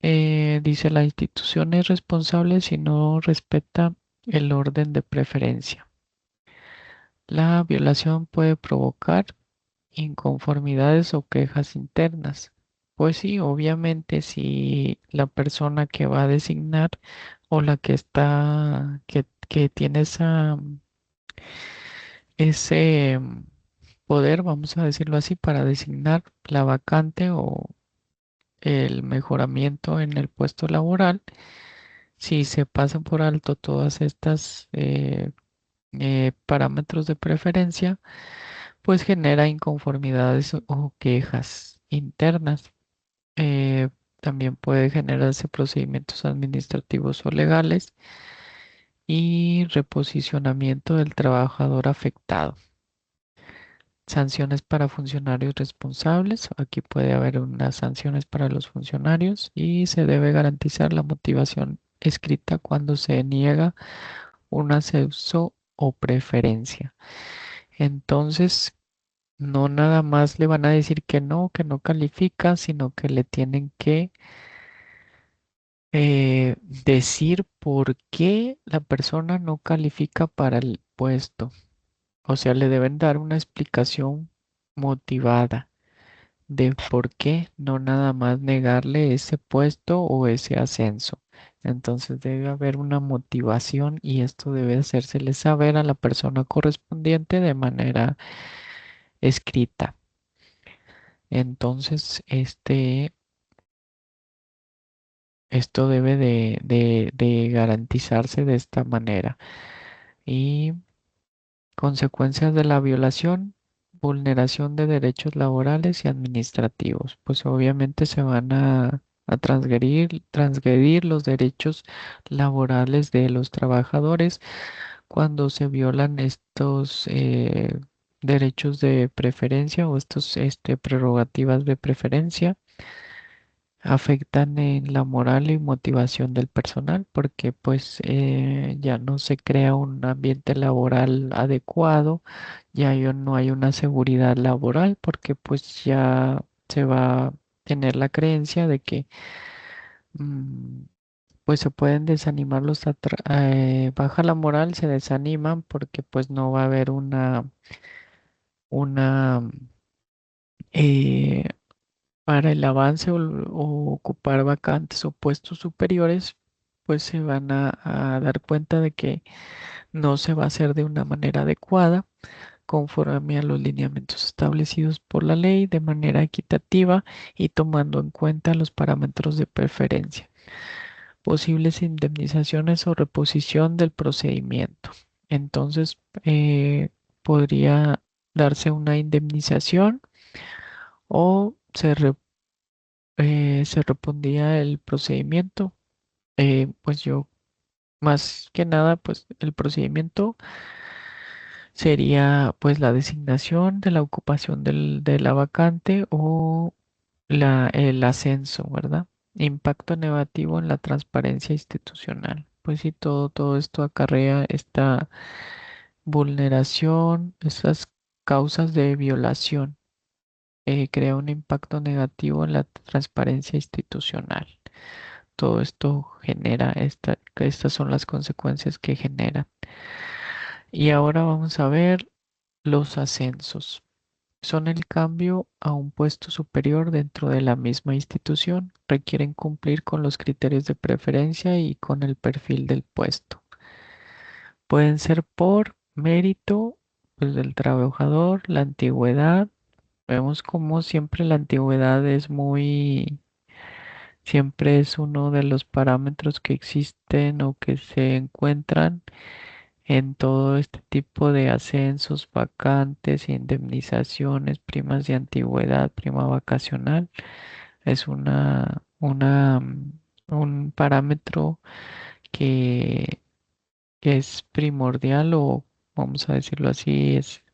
Dice la institución es responsable si no respeta el orden de preferencia. La violación puede provocar inconformidades o quejas internas. Pues sí, obviamente si la persona que va a designar o la que está, que tiene ese poder, vamos a decirlo así, para designar la vacante o el mejoramiento en el puesto laboral, si se pasan por alto todas estas parámetros de preferencia, pues genera inconformidades o quejas internas. Eh, También puede generarse procedimientos administrativos o legales y reposicionamiento del trabajador afectado. Sanciones para funcionarios responsables. Aquí puede haber unas sanciones para los funcionarios y se debe garantizar la motivación escrita cuando se niega un ascenso o preferencia. Entonces, no nada más le van a decir que no califica, sino que le tienen que decir por qué la persona no califica para el puesto. O sea, le deben dar una explicación motivada de por qué no nada más negarle ese puesto o ese ascenso. Entonces debe haber una motivación y esto debe hacérsele saber a la persona correspondiente de manera escrita. Entonces, esto debe de garantizarse de esta manera. Y consecuencias de la violación, vulneración de derechos laborales y administrativos. Pues obviamente se van a transgredir los derechos laborales de los trabajadores cuando se violan estos derechos de preferencia o estos prerrogativas de preferencia. Afectan en la moral y motivación del personal porque pues ya no se crea un ambiente laboral adecuado, no hay una seguridad laboral porque pues ya se va a tener la creencia de que mm, pues se pueden desanimar baja la moral, se desaniman porque pues no va a haber una eh, para el avance o ocupar vacantes o puestos superiores, pues se van a dar cuenta de que no se va a hacer de una manera adecuada, conforme a los lineamientos establecidos por la ley, de manera equitativa y tomando en cuenta los parámetros de preferencia. Posibles indemnizaciones o reposición del procedimiento. Entonces, podría darse una indemnización o se repondría el procedimiento. Pues yo, más que nada, pues el procedimiento sería pues la designación de la ocupación de la vacante o el ascenso, ¿verdad? Impacto negativo en la transparencia institucional. Pues sí, todo esto acarrea esta vulneración, estas causas de violación, crea un impacto negativo en la transparencia institucional. Todo esto genera, estas son las consecuencias que genera. Y ahora vamos a ver los ascensos. Son el cambio a un puesto superior dentro de la misma institución. Requieren cumplir con los criterios de preferencia y con el perfil del puesto. Pueden ser por mérito, pues, del trabajador, la antigüedad. Vemos como siempre la antigüedad siempre es uno de los parámetros que existen o que se encuentran en todo este tipo de ascensos, vacantes, indemnizaciones, primas de antigüedad, prima vacacional. Es un parámetro que, que es primordial o vamos a decirlo así, es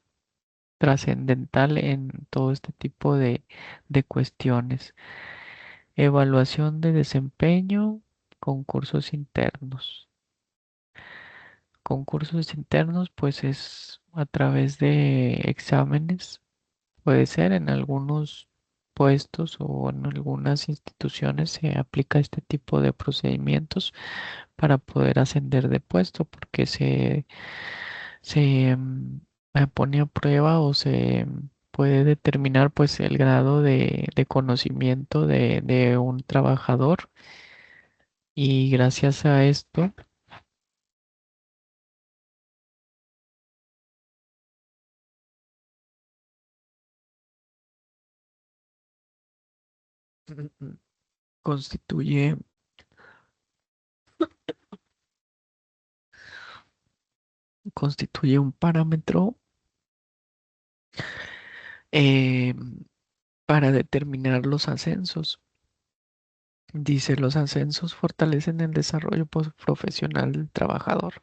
trascendental en todo este tipo de cuestiones. Evaluación de desempeño, concursos internos. Concursos internos, pues es a través de exámenes, puede ser en algunos. puestos o en algunas instituciones se aplica este tipo de procedimientos para poder ascender de puesto porque se pone a prueba o se puede determinar pues el grado de conocimiento de un trabajador y gracias a esto constituye, constituye un parámetro eh, para determinar los ascensos. Dice, los ascensos fortalecen el desarrollo profesional del trabajador.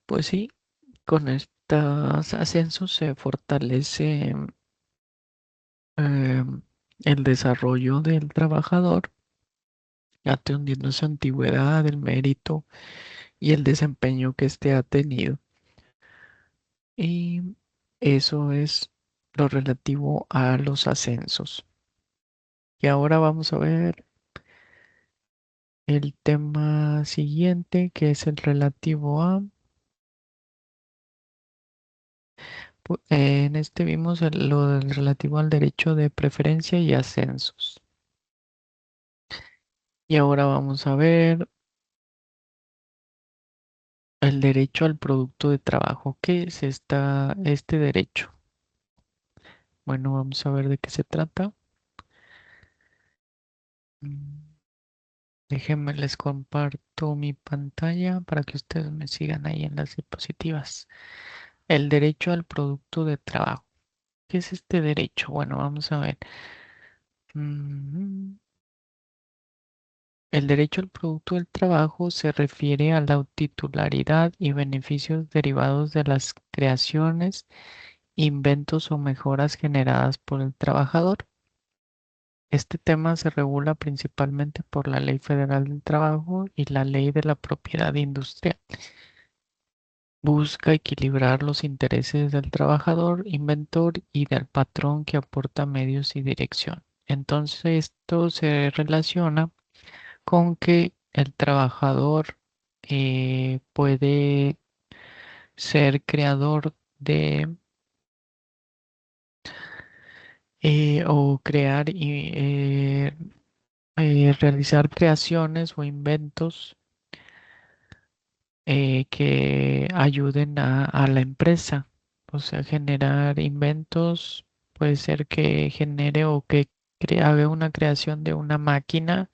Pues sí, con estos ascensos se fortalece eh, el desarrollo del trabajador, atendiendo su antigüedad, el mérito y el desempeño que éste ha tenido. Y eso es lo relativo a los ascensos. Y ahora vamos a ver el tema siguiente, que es el relativo a, en este vimos lo del relativo al derecho de preferencia y ascensos. Y ahora vamos a ver el derecho al producto de trabajo. ¿Qué es este derecho? Bueno, vamos a ver de qué se trata. Mm, Déjenme les comparto mi pantalla para que ustedes me sigan ahí en las diapositivas. El derecho al producto de trabajo. ¿Qué es este derecho? Bueno, vamos a ver. Mm, El derecho al producto del trabajo se refiere a la titularidad y beneficios derivados de las creaciones, inventos o mejoras generadas por el trabajador. Este tema se regula principalmente por la Ley Federal del Trabajo y la Ley de la Propiedad Industrial. Busca equilibrar los intereses del trabajador, inventor y del patrón que aporta medios y dirección. Entonces, esto se relaciona con que el trabajador puede ser creador de o crear y realizar creaciones o inventos que ayuden a la empresa. O sea, generar inventos puede ser que genere o que haga una creación de una máquina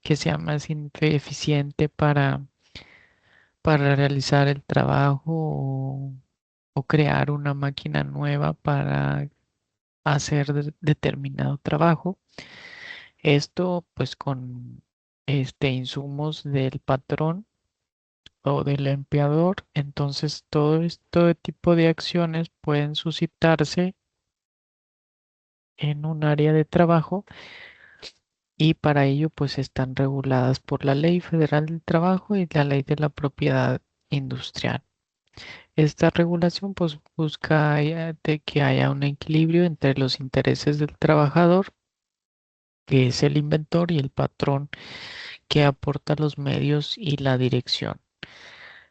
que sea más eficiente para realizar el trabajo o crear una máquina nueva para hacer determinado trabajo. Esto pues con insumos del patrón o del empleador. Entonces todo este tipo de acciones pueden suscitarse en un área de trabajo y para ello pues están reguladas por la Ley Federal del Trabajo y la Ley de la Propiedad Industrial. Esta regulación pues busca de que haya un equilibrio entre los intereses del trabajador, que es el inventor, y el patrón, que aporta los medios y la dirección.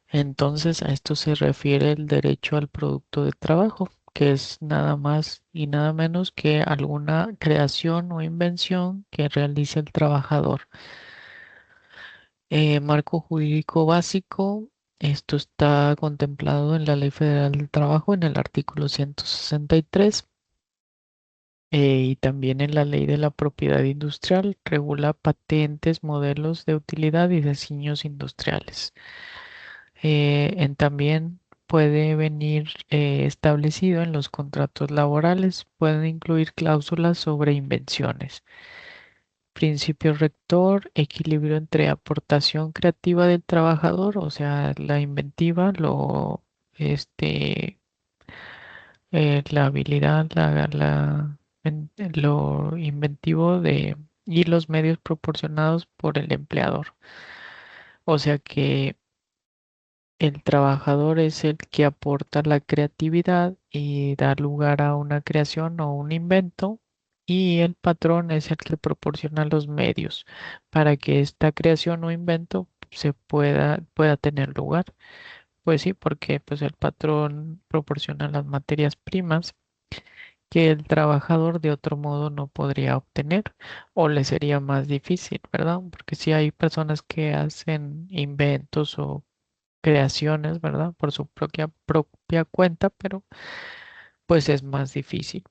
Entonces, a esto se refiere el derecho al producto de trabajo, que es nada más y nada menos que alguna creación o invención que realice el trabajador. Marco jurídico básico. Esto está contemplado en la Ley Federal del Trabajo en el artículo 163 y también en la Ley de la Propiedad Industrial. Regula patentes, modelos de utilidad y diseños industriales. También puede venir establecido en los contratos laborales. Pueden incluir cláusulas sobre invenciones. Principio rector, equilibrio entre aportación creativa del trabajador, o sea, la inventiva, este, la habilidad, lo inventivo y los medios proporcionados por el empleador. O sea que el trabajador es el que aporta la creatividad y da lugar a una creación o un invento y el patrón es el que proporciona los medios para que esta creación o invento pueda tener lugar. Pues sí, porque pues el patrón proporciona las materias primas que el trabajador de otro modo no podría obtener o le sería más difícil, ¿verdad? Porque si hay personas que hacen inventos o creaciones, ¿verdad? Por su propia cuenta, pero pues es más difícil.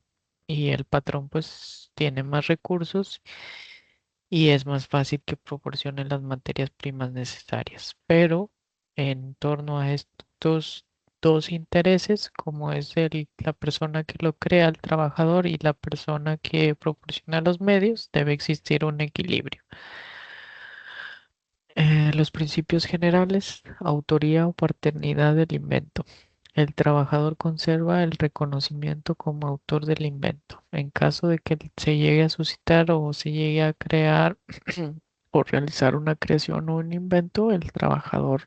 Y el patrón pues tiene más recursos y es más fácil que proporcione las materias primas necesarias. Pero en torno a estos dos intereses, como es la persona que lo crea, el trabajador, y la persona que proporciona los medios, debe existir un equilibrio. Los principios generales, autoría o paternidad del invento. El trabajador conserva el reconocimiento como autor del invento. En caso de que se llegue a suscitar o se llegue a crear o realizar una creación o un invento, el trabajador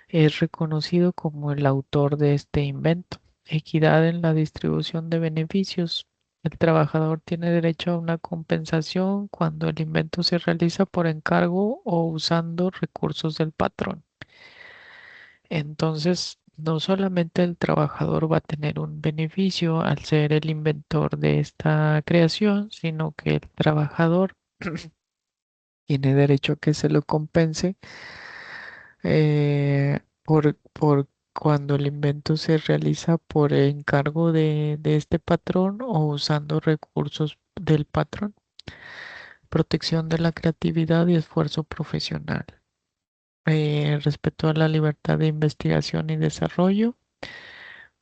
es reconocido como el autor de este invento. Equidad en la distribución de beneficios. El trabajador tiene derecho a una compensación cuando el invento se realiza por encargo o usando recursos del patrón. Entonces, no solamente el trabajador va a tener un beneficio al ser el inventor de esta creación, sino que el trabajador tiene derecho a que se lo compense por cuando el invento se realiza por encargo de este patrón o usando recursos del patrón. Protección de la creatividad y esfuerzo profesional. Respeto a la libertad de investigación y desarrollo.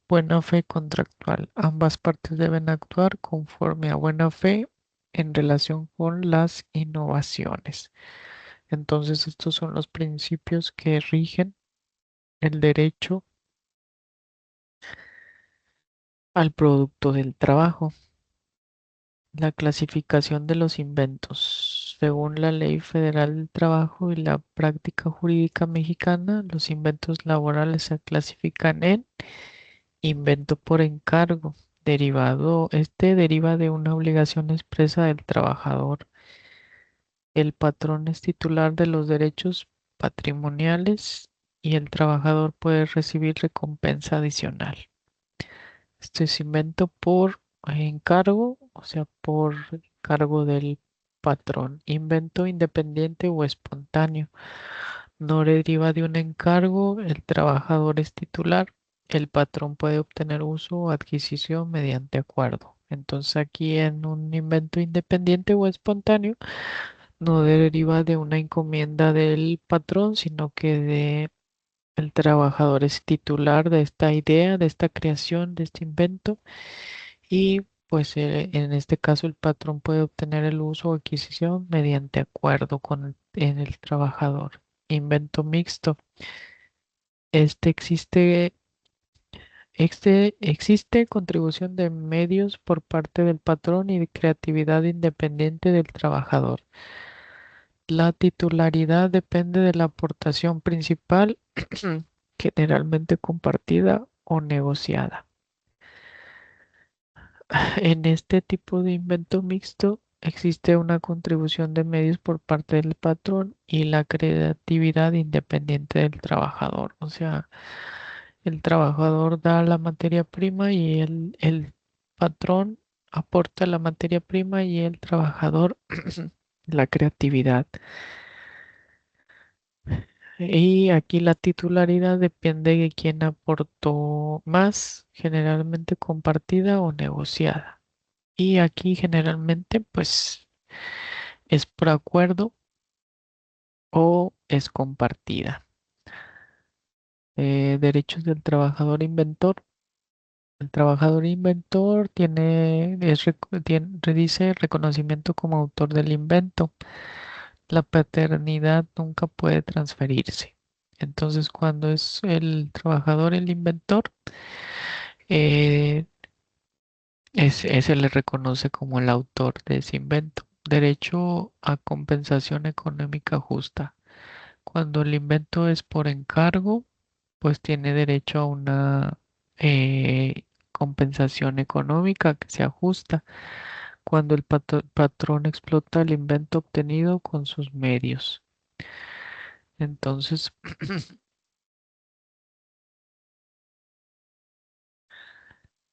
Buena fe contractual. Ambas partes deben actuar conforme a buena fe en relación con las innovaciones. Entonces, estos son los principios que rigen el derecho al producto del trabajo. La clasificación de los inventos. Según la Ley Federal del Trabajo y la práctica jurídica mexicana, los inventos laborales se clasifican en invento por encargo. Este deriva de una obligación expresa del trabajador. El patrón es titular de los derechos patrimoniales y el trabajador puede recibir recompensa adicional. Este es invento por encargo, o sea, por cargo del patrón. Invento independiente o espontáneo. No deriva de un encargo, el trabajador es titular, el patrón puede obtener uso o adquisición mediante acuerdo. Entonces aquí en un invento independiente o espontáneo no deriva de una encomienda del patrón, sino que el trabajador es titular de esta idea, de esta creación, de este invento y pues en este caso el patrón puede obtener el uso o adquisición mediante acuerdo con en el trabajador. Invento mixto. Este existe contribución de medios por parte del patrón y de creatividad independiente del trabajador. La titularidad depende de la aportación principal, generalmente compartida o negociada. En este tipo de invento mixto existe una contribución de medios por parte del patrón y la creatividad independiente del trabajador. O sea, el trabajador da la materia prima y el patrón aporta la materia prima y el trabajador la creatividad. Y aquí la titularidad depende de quién aportó más, generalmente compartida o negociada. Y aquí generalmente pues es por acuerdo o es compartida. Derechos del trabajador inventor. El trabajador inventor dice reconocimiento como autor del invento. La paternidad nunca puede transferirse. Entonces, cuando es el trabajador el inventor, eh, se le reconoce como el autor de ese invento. Derecho a compensación económica justa. Cuando el invento es por encargo, pues tiene derecho a una compensación económica que se ajusta. cuando el patrón explota el invento obtenido con sus medios. Entonces,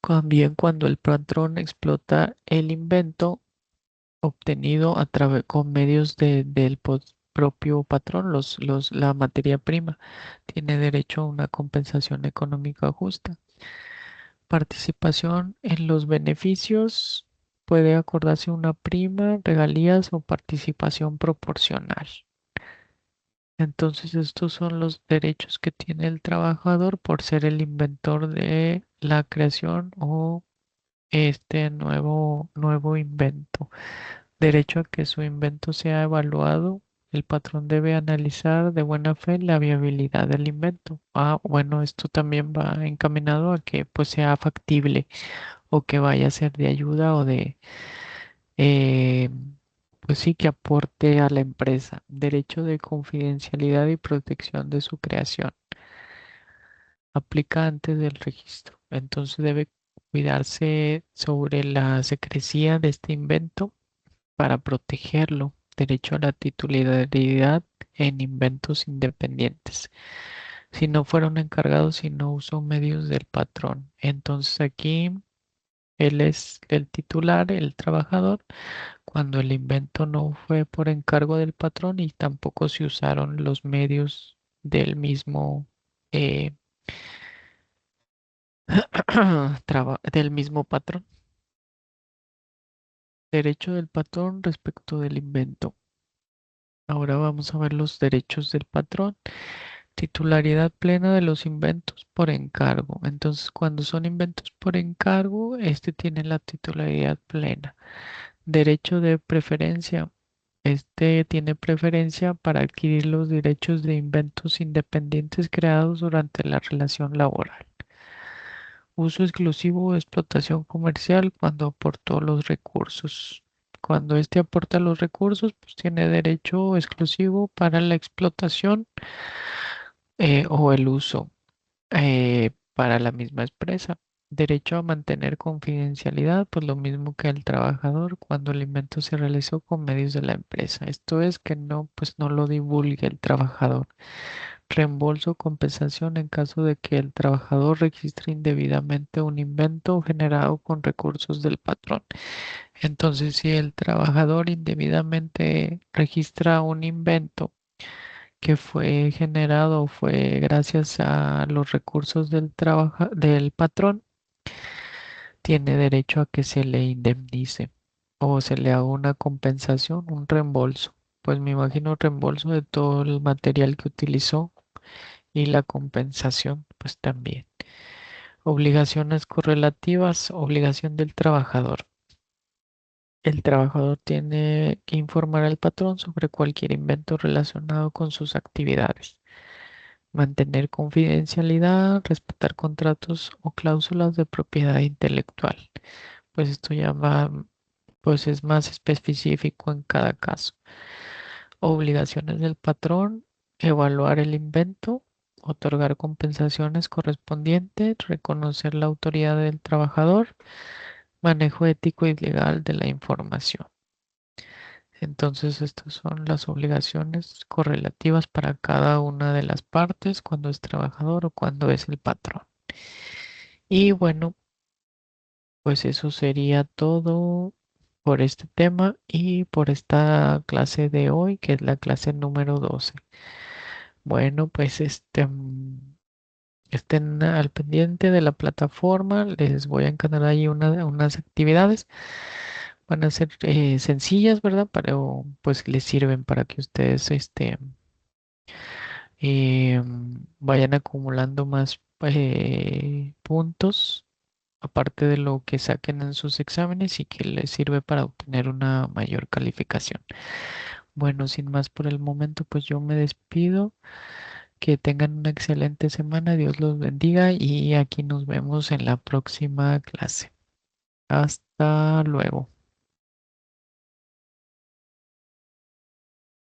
también cuando el patrón explota el invento obtenido a través con medios del propio patrón, la materia prima, tiene derecho a una compensación económica justa. Participación en los beneficios puede acordarse una prima, regalías o participación proporcional. Entonces, estos son los derechos que tiene el trabajador por ser el inventor de la creación o este nuevo invento. Derecho a que su invento sea evaluado. El patrón debe analizar de buena fe la viabilidad del invento. Ah, bueno, esto también va encaminado a que pues sea factible o que vaya a ser de ayuda o eh, pues sí, que aporte a la empresa. Derecho de confidencialidad y protección de su creación. Aplica antes del registro. Entonces debe cuidarse sobre la secrecía de este invento para protegerlo. Derecho a la titularidad en inventos independientes. Si no fueron encargados y no usó medios del patrón. Entonces aquí él es el titular, el trabajador, cuando el invento no fue por encargo del patrón y tampoco se usaron los medios del mismo eh, del mismo patrón. Derecho del patrón respecto del invento. Ahora vamos a ver los derechos del patrón. Titularidad plena de los inventos por encargo. Entonces, cuando son inventos por encargo, este tiene la titularidad plena. Derecho de preferencia. Este tiene preferencia para adquirir los derechos de inventos independientes creados durante la relación laboral. Uso exclusivo o explotación comercial cuando aportó los recursos. Cuando éste aporta los recursos, pues tiene derecho exclusivo para la explotación o el uso para la misma empresa. Derecho a mantener confidencialidad, pues lo mismo que el trabajador cuando el invento se realizó con medios de la empresa. Esto es que no, pues no lo divulgue el trabajador. Reembolso o compensación en caso de que el trabajador registre indebidamente un invento generado con recursos del patrón. Entonces, si el trabajador indebidamente registra un invento que fue generado o fue gracias a los recursos del patrón, tiene derecho a que se le indemnice o se le haga una compensación, un reembolso. Pues me imagino reembolso de todo el material que utilizó y la compensación, pues también. Obligaciones correlativas, obligación del trabajador. El trabajador tiene que informar al patrón sobre cualquier invento relacionado con sus actividades. Mantener confidencialidad, respetar contratos o cláusulas de propiedad intelectual. Pues esto ya va, pues es más específico en cada caso. Obligaciones del patrón, evaluar el invento, otorgar compensaciones correspondientes, reconocer la autoridad del trabajador, manejo ético y legal de la información. Entonces, estas son las obligaciones correlativas para cada una de las partes cuando es trabajador o cuando es el patrón. Y bueno, pues eso sería todo por este tema y por esta clase de hoy, que es la clase número 12. Bueno, pues estén al pendiente de la plataforma. Les voy a encargar ahí unas actividades. Van a ser sencillas, ¿verdad? Pero pues les sirven para que ustedes vayan acumulando más puntos, aparte de lo que saquen en sus exámenes y que les sirve para obtener una mayor calificación. Bueno, sin más por el momento, pues yo me despido. Que tengan una excelente semana. Dios los bendiga y aquí nos vemos en la próxima clase. Hasta luego.